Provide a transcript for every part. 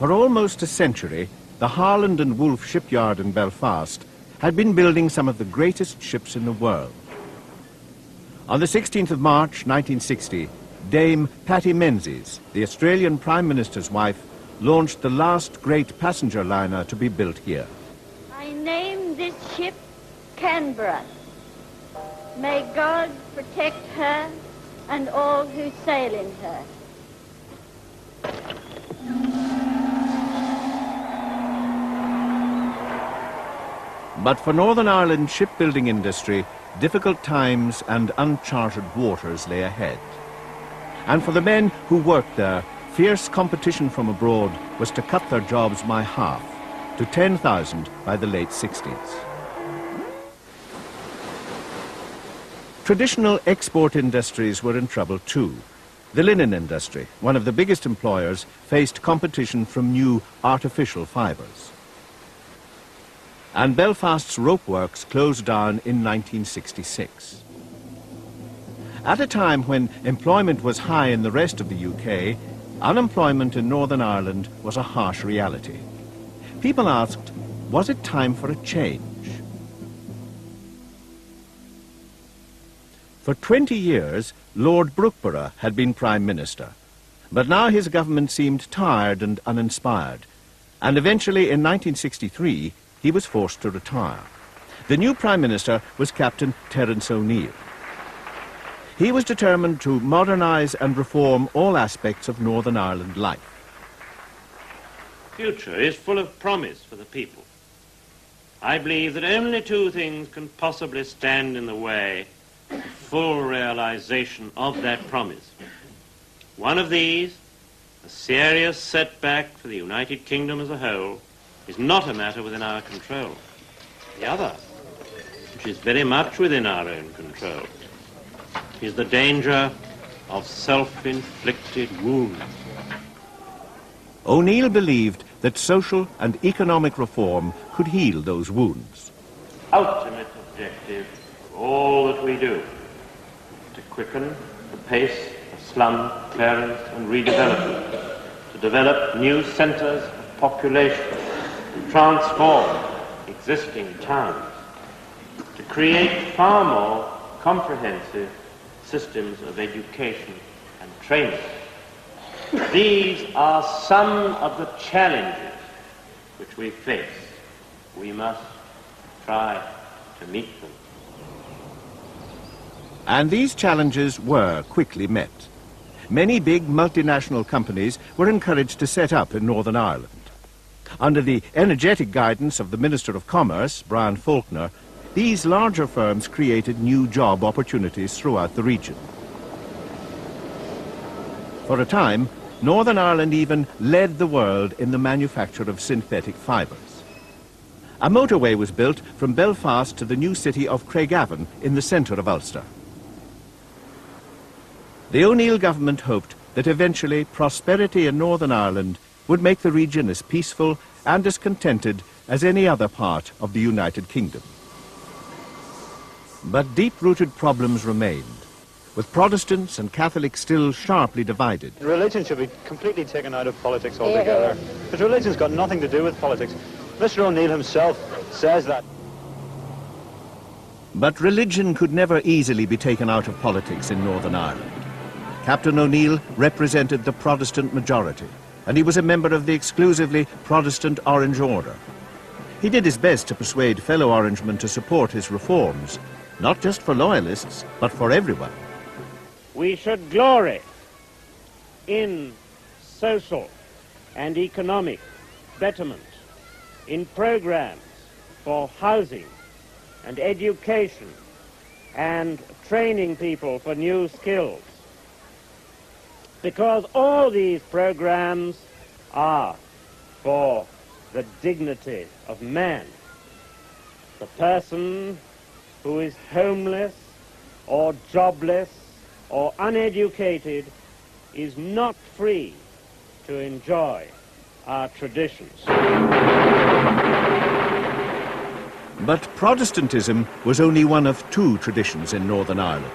For almost a century, the Harland and Wolff shipyard in Belfast had been building some of the greatest ships in the world. On the 16th of March 1960, Dame Patty Menzies, the Australian Prime Minister's wife, launched the last great passenger liner to be built here. I name this ship Canberra. May God protect her and all who sail in her. But for Northern Ireland's shipbuilding industry, difficult times and uncharted waters lay ahead. And for the men who worked there, fierce competition from abroad was to cut their jobs by half, to 10,000 by the late 60s. Traditional export industries were in trouble too. The linen industry, one of the biggest employers, faced competition from new artificial fibres. And Belfast's rope works closed down in 1966. At a time when employment was high in the rest of the UK, unemployment in Northern Ireland was a harsh reality. People asked, was it time for a change? For 20 years, Lord Brookborough had been Prime Minister, but now his government seemed tired and uninspired, and eventually in 1963 he was forced to retire. The new Prime Minister was Captain Terence O'Neill. He was determined to modernise and reform all aspects of Northern Ireland life. The future is full of promise for the people. I believe that only two things can possibly stand in the way of full realisation of that promise. One of these, a serious setback for the United Kingdom as a whole, is not a matter within our control. The other, which is very much within our own control, is the danger of self-inflicted wounds. O'Neill believed that social and economic reform could heal those wounds. Ultimate objective of all that we do is to quicken the pace of slum clearance and redevelopment, to develop new centres of population, to transform existing towns, to create far more comprehensive systems of education and training. These are some of the challenges which we face. We must try to meet them. And these challenges were quickly met. Many big multinational companies were encouraged to set up in Northern Ireland. Under the energetic guidance of the Minister of Commerce, Brian Faulkner, these larger firms created new job opportunities throughout the region. For a time, Northern Ireland even led the world in the manufacture of synthetic fibres. A motorway was built from Belfast to the new city of Craigavon in the centre of Ulster. The O'Neill government hoped that eventually prosperity in Northern Ireland would make the region as peaceful and as contented as any other part of the United Kingdom. But deep-rooted problems remained, with Protestants and Catholics still sharply divided. Religion should be completely taken out of politics altogether, because religion's got nothing to do with politics. Mr. O'Neill himself says that. But religion could never easily be taken out of politics in Northern Ireland. Captain O'Neill represented the Protestant majority, and he was a member of the exclusively Protestant Orange Order. He did his best to persuade fellow Orangemen to support his reforms, not just for loyalists, but for everyone. We should glory in social and economic betterment, in programs for housing and education and training people for new skills, because all these programs are for the dignity of man. The person who is homeless or jobless or uneducated is not free to enjoy our traditions. But Protestantism was only one of two traditions in Northern Ireland.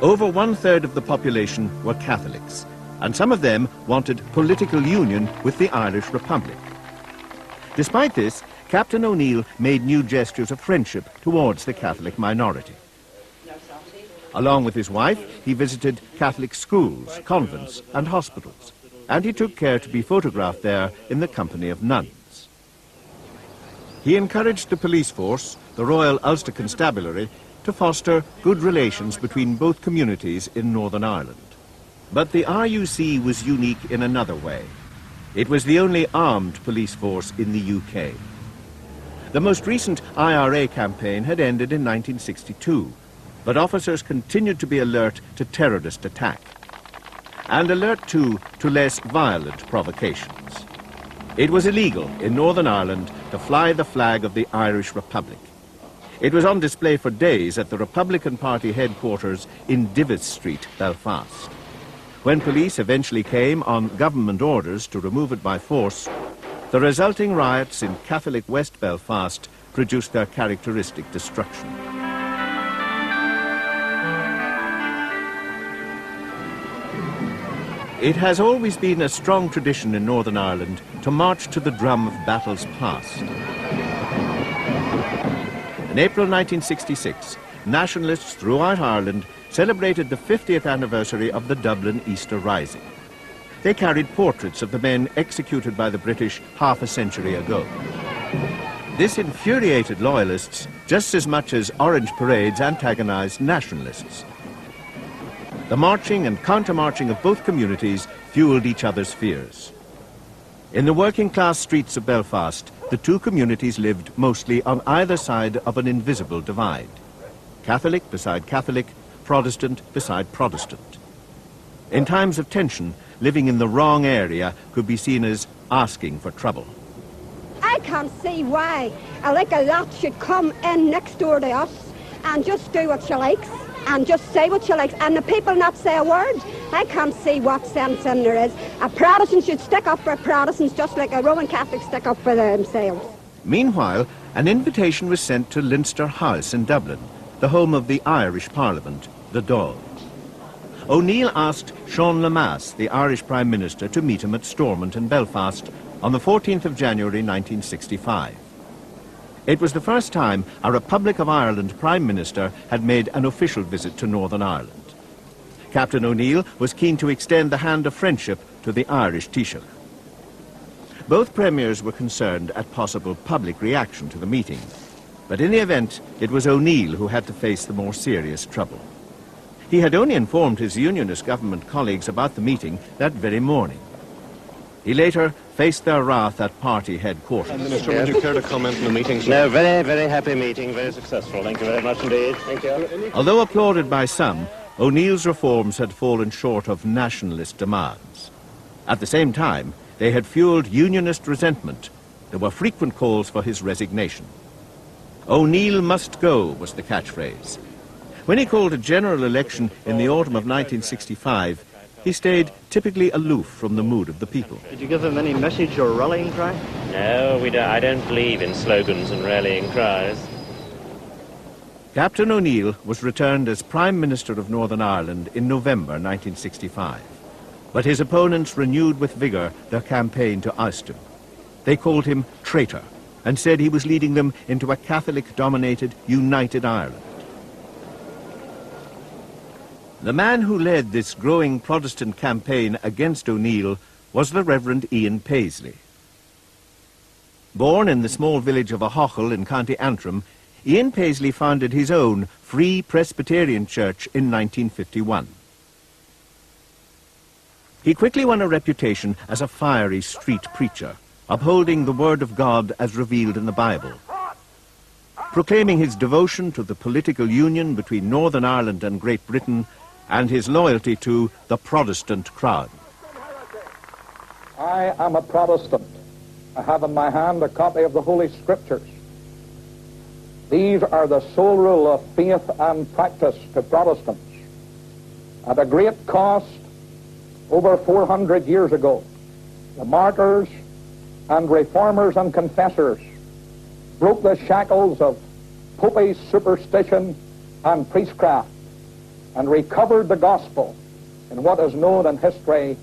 Over 1/3 of the population were Catholics, and some of them wanted political union with the Irish Republic. Despite this, Captain O'Neill made new gestures of friendship towards the Catholic minority. Along with his wife, he visited Catholic schools, convents and hospitals, and he took care to be photographed there in the company of nuns. He encouraged the police force, the Royal Ulster Constabulary, to foster good relations between both communities in Northern Ireland. But the RUC was unique in another way. It was the only armed police force in the UK. The most recent IRA campaign had ended in 1962, but officers continued to be alert to terrorist attack, and alert too to less violent provocations. It was illegal in Northern Ireland to fly the flag of the Irish Republic. It was on display for days at the Republican Party headquarters in Divis Street, Belfast. When police eventually came on government orders to remove it by force, the resulting riots in Catholic West Belfast produced their characteristic destruction. It has always been a strong tradition in Northern Ireland to march to the drum of battles past. In April 1966, nationalists throughout Ireland celebrated the 50th anniversary of the Dublin Easter Rising. They carried portraits of the men executed by the British half a century ago. This infuriated loyalists just as much as orange parades antagonized nationalists. The marching and counter-marching of both communities fueled each other's fears. In the working-class streets of Belfast, the two communities lived mostly on either side of an invisible divide. Catholic beside Catholic, Protestant beside Protestant. In times of tension, living in the wrong area could be seen as asking for trouble. I can't see why a lot should come in next door to us and just do what she likes and just say what she likes and the people not say a word. I can't see what sense in there is. A Protestant should stick up for Protestants just like a Roman Catholic stick up for themselves. Meanwhile, an invitation was sent to Leinster House in Dublin, the home of the Irish Parliament, the Dáil. O'Neill asked Sean Lemass, the Irish Prime Minister, to meet him at Stormont in Belfast on the 14th of January 1965. It was the first time a Republic of Ireland Prime Minister had made an official visit to Northern Ireland. Captain O'Neill was keen to extend the hand of friendship to the Irish Taoiseach. Both premiers were concerned at possible public reaction to the meeting, but in the event, it was O'Neill who had to face the more serious trouble. He had only informed his Unionist government colleagues about the meeting that very morning. He later faced their wrath at party headquarters. Minister, would you care to comment on the meeting, sir? No, very, very happy meeting, very successful. Thank you very much indeed. Thank you. Although applauded by some, O'Neill's reforms had fallen short of nationalist demands. At the same time, they had fueled Unionist resentment. There were frequent calls for his resignation. O'Neill must go was the catchphrase. When he called a general election in the autumn of 1965, he stayed typically aloof from the mood of the people. Did you give him any message or rallying cry? No, I don't believe in slogans and rallying cries. Captain O'Neill was returned as Prime Minister of Northern Ireland in November 1965. But his opponents renewed with vigour their campaign to oust him. They called him traitor and said he was leading them into a Catholic-dominated, united Ireland. The man who led this growing Protestant campaign against O'Neill was the Reverend Ian Paisley. Born in the small village of O'Hochel in County Antrim, Ian Paisley founded his own Free Presbyterian Church in 1951. He quickly won a reputation as a fiery street preacher, upholding the Word of God as revealed in the Bible. Proclaiming his devotion to the political union between Northern Ireland and Great Britain and his loyalty to the Protestant crown. I am a Protestant. I have in my hand a copy of the Holy Scriptures. These are the sole rule of faith and practice to Protestants. At a great cost, over 400 years ago, the martyrs and reformers and confessors broke the shackles of popish superstition and priestcraft and recovered the gospel in what is known in history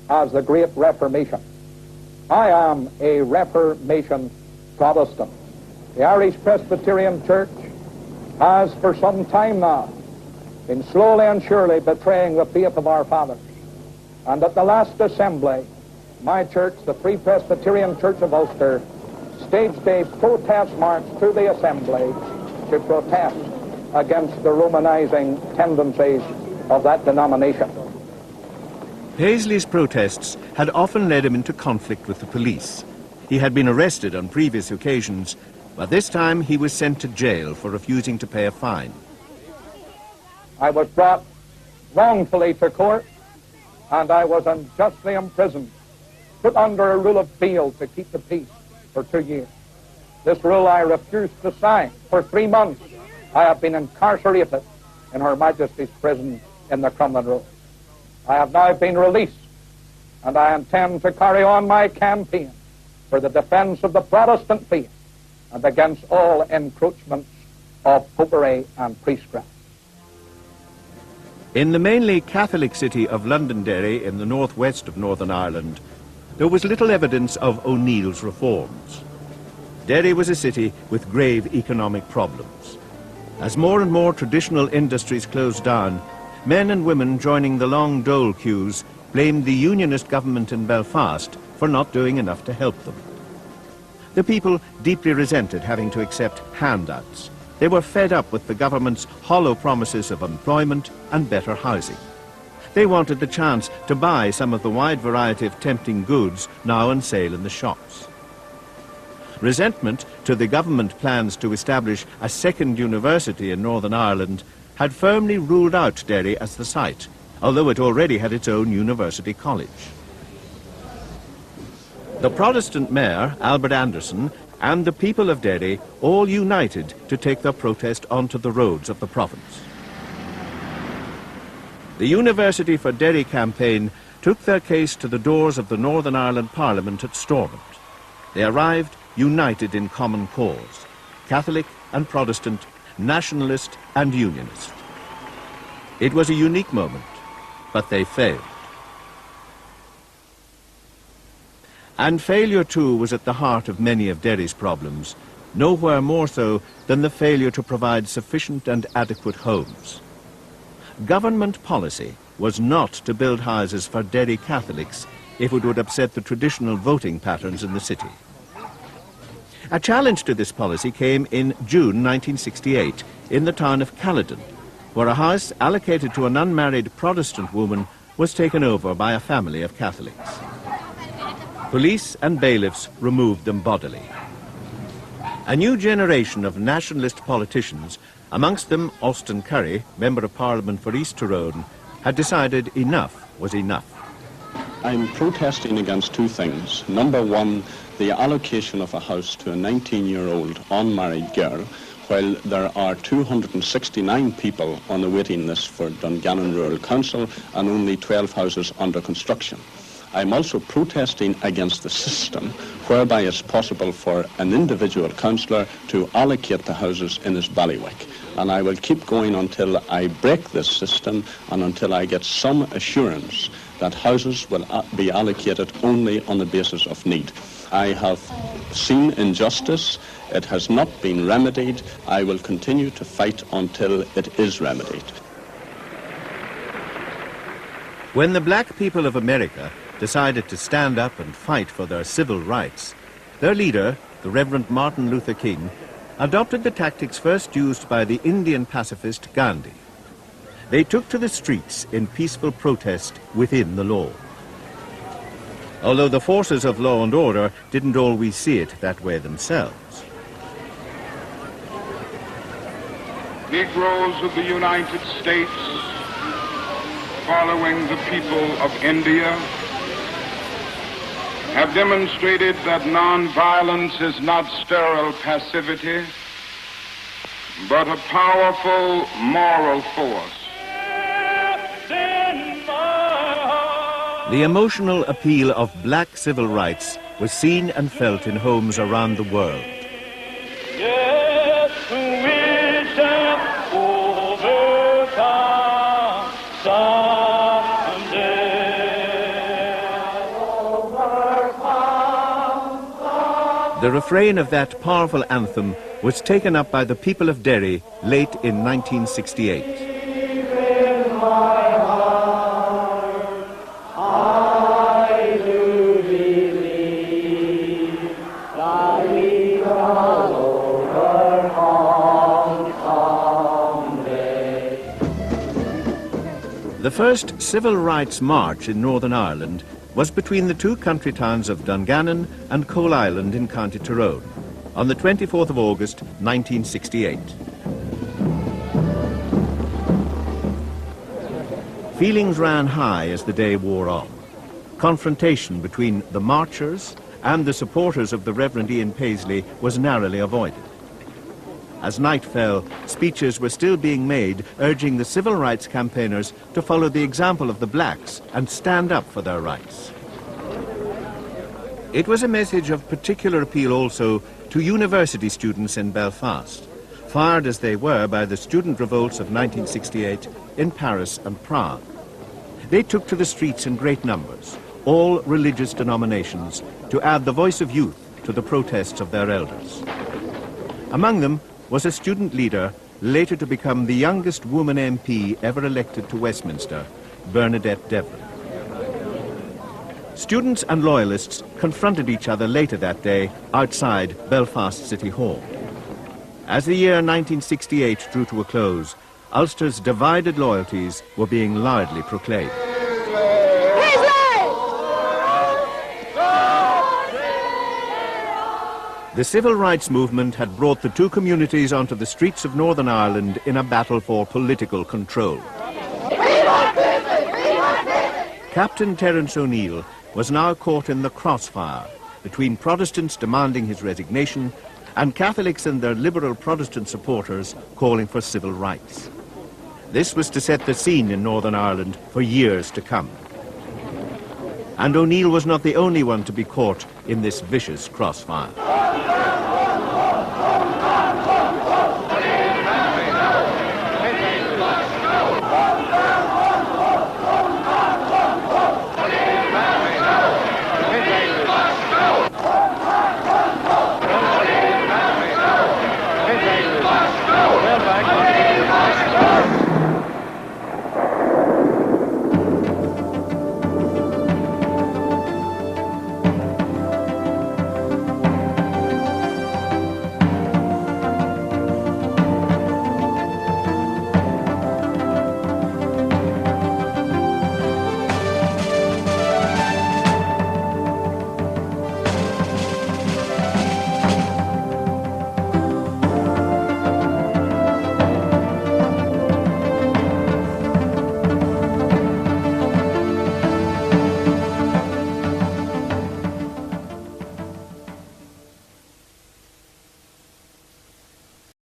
as the Great Reformation. I am a Reformation Protestant. The Irish Presbyterian Church has for some time now been slowly and surely betraying the faith of our fathers. And at the last assembly, my church, the Free Presbyterian Church of Ulster, staged a protest march through the assembly to protest against the Romanizing tendencies of that denomination. Paisley's protests had often led him into conflict with the police. He had been arrested on previous occasions, but this time he was sent to jail for refusing to pay a fine. I was brought wrongfully to court, and I was unjustly imprisoned, put under a rule of bail to keep the peace for 2 years. This rule I refused to sign. For 3 months, I have been incarcerated in Her Majesty's prison in the Crumlin Road. I have now been released, and I intend to carry on my campaign for the defense of the Protestant faith and against all encroachments of popery and priestcraft. In the mainly Catholic city of Londonderry in the northwest of Northern Ireland, there was little evidence of O'Neill's reforms. Derry was a city with grave economic problems. As more and more traditional industries closed down, men and women joining the long dole queues blamed the Unionist government in Belfast for not doing enough to help them. The people deeply resented having to accept handouts. They were fed up with the government's hollow promises of employment and better housing. They wanted the chance to buy some of the wide variety of tempting goods now on sale in the shops. Resentment to the government plans to establish a second university in Northern Ireland had firmly ruled out Derry as the site, although it already had its own university college. The Protestant mayor, Albert Anderson, and the people of Derry all united to take their protest onto the roads of the province. The University for Derry campaign took their case to the doors of the Northern Ireland Parliament at Stormont. They arrived united in common cause, Catholic and Protestant, nationalist and unionist. It was a unique moment, but they failed. And failure too was at the heart of many of Derry's problems, nowhere more so than the failure to provide sufficient and adequate homes. Government policy was not to build houses for Derry Catholics if it would upset the traditional voting patterns in the city. A challenge to this policy came in June 1968 in the town of Caledon, where a house allocated to an unmarried Protestant woman was taken over by a family of Catholics. Police and bailiffs removed them bodily. A new generation of nationalist politicians, amongst them Austin Curry, Member of Parliament for East Tyrone, had decided enough was enough. I'm protesting against two things. Number one, the allocation of a house to a 19-year-old unmarried girl, while there are 269 people on the waiting list for Dungannon Rural Council and only 12 houses under construction. I'm also protesting against the system whereby it's possible for an individual councillor to allocate the houses in his bailiwick. And I will keep going until I break this system and until I get some assurance that houses will be allocated only on the basis of need. I have seen injustice. It has not been remedied. I will continue to fight until it is remedied. When the black people of America decided to stand up and fight for their civil rights, their leader, the Reverend Martin Luther King, adopted the tactics first used by the Indian pacifist Gandhi. They took to the streets in peaceful protest within the law. Although the forces of law and order didn't always see it that way themselves. Negroes of the United States, following the people of India, have demonstrated that nonviolence is not sterile passivity, but a powerful moral force. The emotional appeal of black civil rights was seen and felt in homes around the world. Yes, we shall overcome. The refrain of that powerful anthem was taken up by the people of Derry late in 1968. The first civil rights march in Northern Ireland was between the two country towns of Dungannon and Coal Island in County Tyrone on the 24th of August 1968. Feelings ran high as the day wore on. Confrontation between the marchers and the supporters of the Reverend Ian Paisley was narrowly avoided. As night fell, speeches were still being made urging the civil rights campaigners to follow the example of the blacks and stand up for their rights. It was a message of particular appeal also to university students in Belfast, fired as they were by the student revolts of 1968 in Paris and Prague. They took to the streets in great numbers, all religious denominations, to add the voice of youth to the protests of their elders. Among them was a student leader, later to become the youngest woman MP ever elected to Westminster, Bernadette Devlin. Students and loyalists confronted each other later that day outside Belfast City Hall. As the year 1968 drew to a close, Ulster's divided loyalties were being loudly proclaimed. The civil rights movement had brought the two communities onto the streets of Northern Ireland in a battle for political control. Captain Terence O'Neill was now caught in the crossfire between Protestants demanding his resignation and Catholics and their liberal Protestant supporters calling for civil rights. This was to set the scene in Northern Ireland for years to come. And O'Neill was not the only one to be caught in this vicious crossfire.